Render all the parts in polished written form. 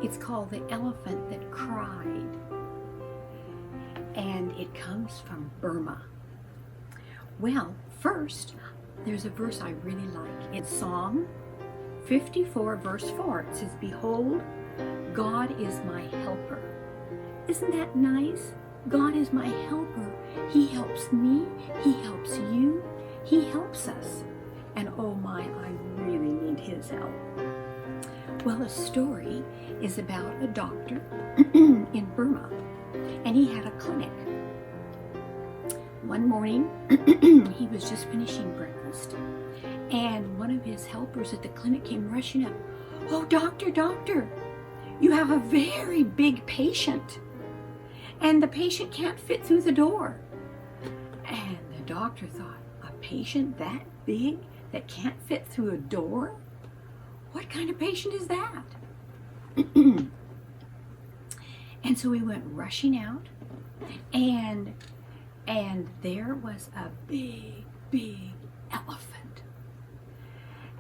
It's called The Elephant That Cried, and it comes from Burma. Well, first, there's a verse I really like. It's Psalm 54, verse 4. It says, "Behold, God is my helper." Isn't that nice? God is my helper. He helps me. He helps you. He helps us. And oh my, I really need His help. Well, the story is about a doctor in Burma, and he had a clinic. One morning, he was just finishing breakfast, and one of his helpers at the clinic came rushing up. "Oh, doctor, you have a very big patient, and the patient can't fit through the door." And the doctor thought, a patient that big that can't fit through a door? What kind of patient is that? And so he went rushing out, and there was a big elephant.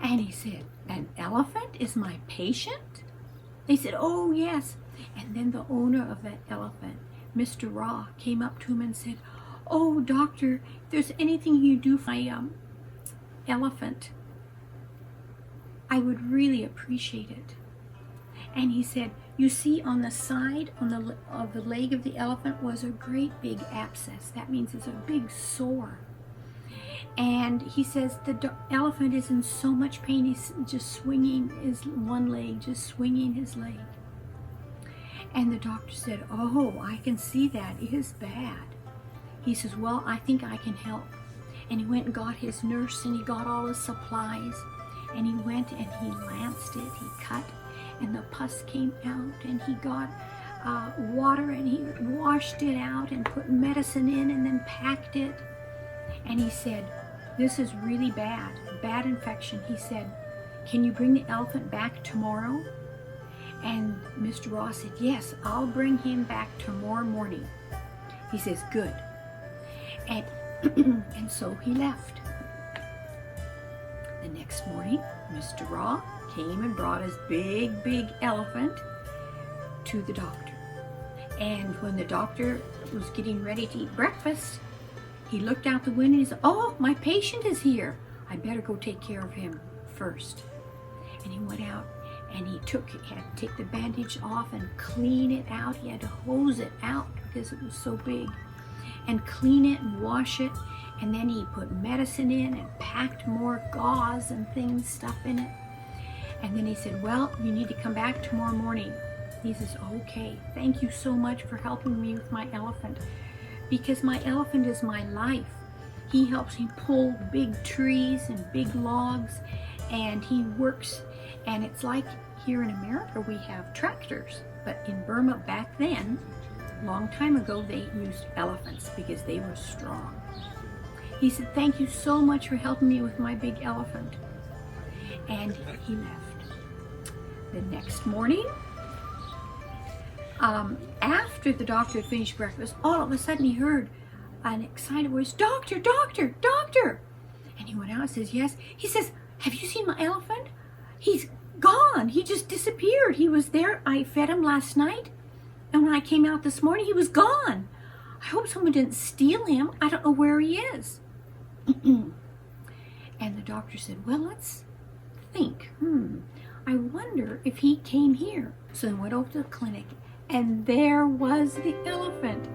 And he said, "An elephant is my patient?" They said, "Oh, yes." And then the owner of that elephant, Mr. Ra, came up to him and said, "Oh, doctor, if there's anything you do for my elephant, I would really appreciate it." And he said, "You see, on the side of the leg of the elephant was a great big abscess. That means it's a big sore." And he says the elephant is in so much pain, he's just swinging his one leg, just swinging his leg. And the doctor said, "Oh, I can see that. It is bad." He says, "Well, I think I can help." And he went and got his nurse, and he got all his supplies, and he went and he lanced it, he cut, and the pus came out, and he got water, and he washed it out and put medicine in and then packed it. And he said, "This is really bad infection." He said, "Can you bring the elephant back tomorrow?" And Mr. Ross said, "Yes, I'll bring him back tomorrow morning." He says, "Good." And, and so he left. The next morning, Mr. Ra came and brought his big elephant to the doctor. And when the doctor was getting ready to eat breakfast, he looked out the window and he said, "Oh, my patient is here. I better go take care of him first." And he went out and he had to take the bandage off and clean it out. He had to hose it out because it was so big, and clean it and wash it. And then he put medicine in and packed more gauze and stuff in it. And then he said, "Well, you need to come back tomorrow morning." He says, "Okay, thank you so much for helping me with my elephant, because my elephant is my life. He helps me pull big trees and big logs, and he works." And it's like here in America we have tractors, but in Burma back then, a long time ago, they used elephants because they were strong. He said, "Thank you so much for helping me with my big elephant." And he left. The next morning, after the doctor had finished breakfast, all of a sudden he heard an excited voice, "Doctor, doctor, doctor!" And he went out and says, "Yes." He says, "Have you seen my elephant? He's gone. He just disappeared. He was there. I fed him last night, and when I came out this morning, he was gone. I hope someone didn't steal him. I don't know where he is." And the doctor said, "Well, let's think. I wonder if he came here." So he went over to the clinic, and there was the elephant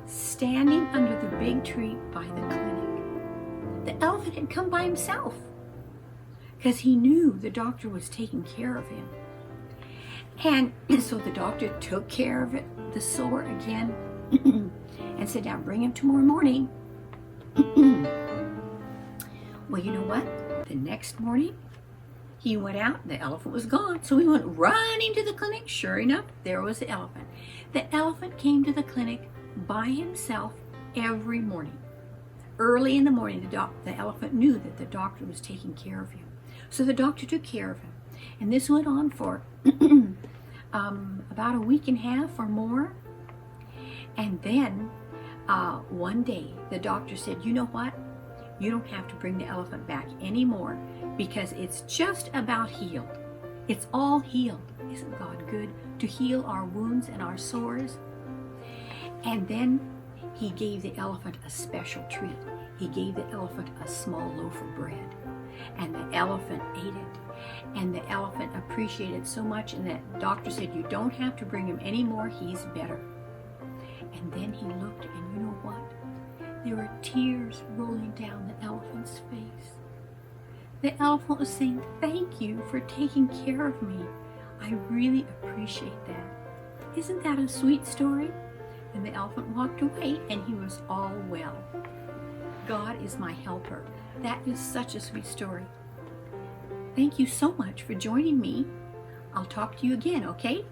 standing under the big tree by the clinic. The elephant had come by himself because he knew the doctor was taking care of him. And so the doctor took care of it, the sore again, and said, "Now bring him tomorrow morning." Well, you know what? The next morning, he went out, the elephant was gone. So he went running to the clinic. Sure enough, there was the elephant. The elephant came to the clinic by himself every morning. Early in the morning, the elephant knew that the doctor was taking care of him. So the doctor took care of him. And this went on for about a week and a half or more. And then one day, the doctor said, "You know what? You don't have to bring the elephant back anymore because it's just about healed. It's all healed." Isn't God good to heal our wounds and our sores? And then he gave the elephant a special treat. He gave the elephant a small loaf of bread. And the elephant ate it. And the elephant appreciated it so much, and the doctor said, you don't have to bring him anymore, he's better. And then he looked, and you know what? There were tears rolling down the elephant's face. The elephant was saying, thank you for taking care of me. I really appreciate that. Isn't that a sweet story? And the elephant walked away, and he was all well. God is my helper. That is such a sweet story. Thank you so much for joining me. I'll talk to you again, okay?